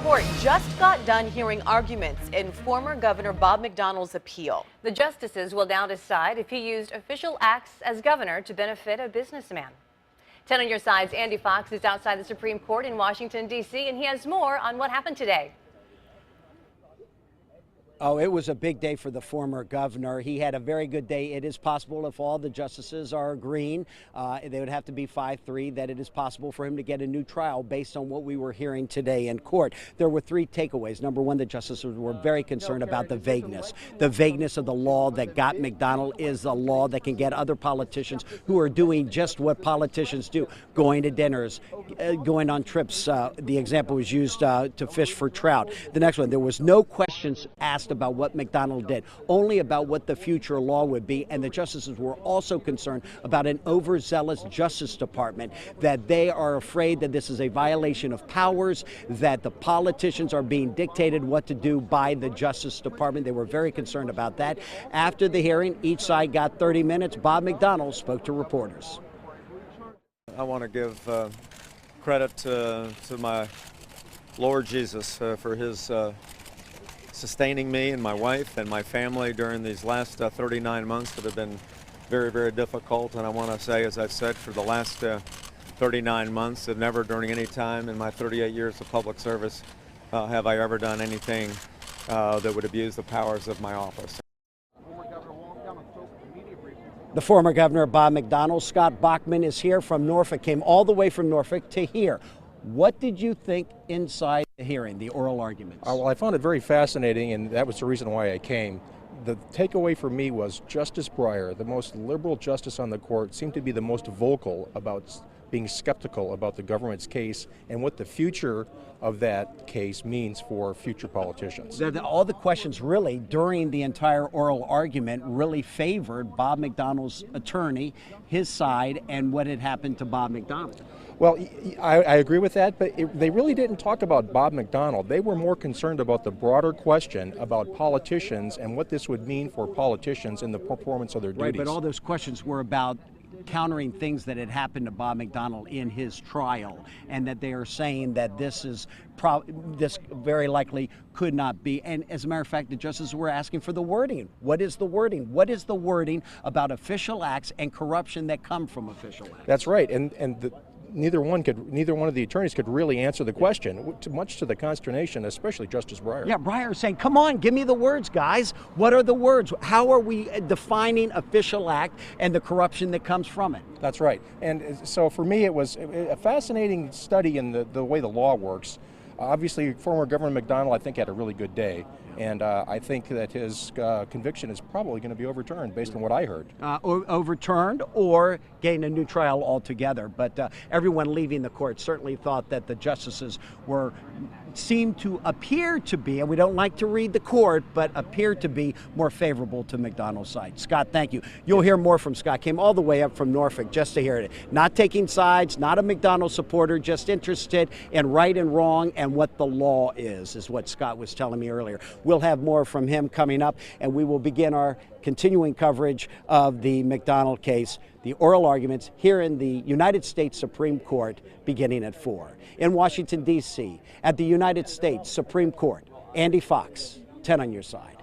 Court just got done hearing arguments in former Governor Bob McDonnell's appeal. The justices will now decide if he used official acts as governor to benefit a businessman. 10 on your side's Andy Fox is outside the Supreme Court in Washington, D.C., and he has more on what happened today. Oh, it was a big day for the former governor. He had a very good day. It is possible, if all the justices are agreeing, they would have to be 5-3, that it is possible for him to get a new trial based on what we were hearing today in court. There were three takeaways. Number one, the justices were very concerned about the vagueness. The vagueness of the law that got McDonnell is a law that can get other politicians who are doing just what politicians do, going to dinners, going on trips. The example was used to fish for trout. The next one, there was no questions asked about what McDonnell did, only about what the future law would be. And the justices were also concerned about an overzealous Justice Department, that they are afraid that this is a violation of powers, that the politicians are being dictated what to do by the Justice Department. They were very concerned about that. After the hearing, each side got 30 minutes. Bob McDonnell spoke to reporters. I want to give credit to my Lord Jesus for his sustaining me and my wife and my family during these last 39 months that have been very, very difficult. And I want to say, as I've said, for the last 39 months, that never during any time in my 38 years of public service have I ever done anything that would abuse the powers of my office. The former governor, Bob McDonnell. Scott Bachman is here from Norfolk, came all the way from Norfolk to here. What did you think inside the hearing, the oral arguments? Well, I found it very fascinating, and that was the reason why I came. The takeaway for me was Justice Breyer, the most liberal justice on the court, seemed to be the most vocal about being skeptical about the government's case and what the future of that case means for future politicians. All the questions really during the entire oral argument really favored Bob McDonnell's attorney, his side, and what had happened to Bob McDonnell. Well, I agree with that, but they really didn't talk about Bob McDonnell. They were more concerned about the broader question about politicians and what this would mean for politicians in the performance of their duties. Right, but all those questions were about countering things that had happened to Bob McDonnell in his trial, and that they are saying that this very likely could not be. And as a matter of fact, the justices were asking for the wording. What is the wording? What is the wording about official acts and corruption that come from official acts? That's right, neither one of the attorneys could really answer the question, much to the consternation, especially Justice Breyer. Yeah, Breyer saying, come on, give me the words, guys. What are the words? How are we defining official act and the corruption that comes from it? That's right. And so for me, it was a fascinating study in the way the law works. Obviously, former Governor McDonnell, I think, had a really good day. And I think that his conviction is probably going to be overturned based on what I heard. Overturned or gain a new trial altogether. But everyone leaving the court certainly thought that the justices seemed to appear to be, and we don't like to read the court, but appear to be more favorable to McDonnell's side. Scott, thank you. You'll hear more from Scott. Came all the way up from Norfolk just to hear it. Not taking sides, not a McDonnell supporter, just interested in right and wrong and what the law is what Scott was telling me earlier. We'll have more from him coming up, and we will begin our continuing coverage of the McDonnell case, the oral arguments here in the United States Supreme Court beginning at 4. In Washington, D.C., at the United States Supreme Court, Andy Fox, 10 on your side.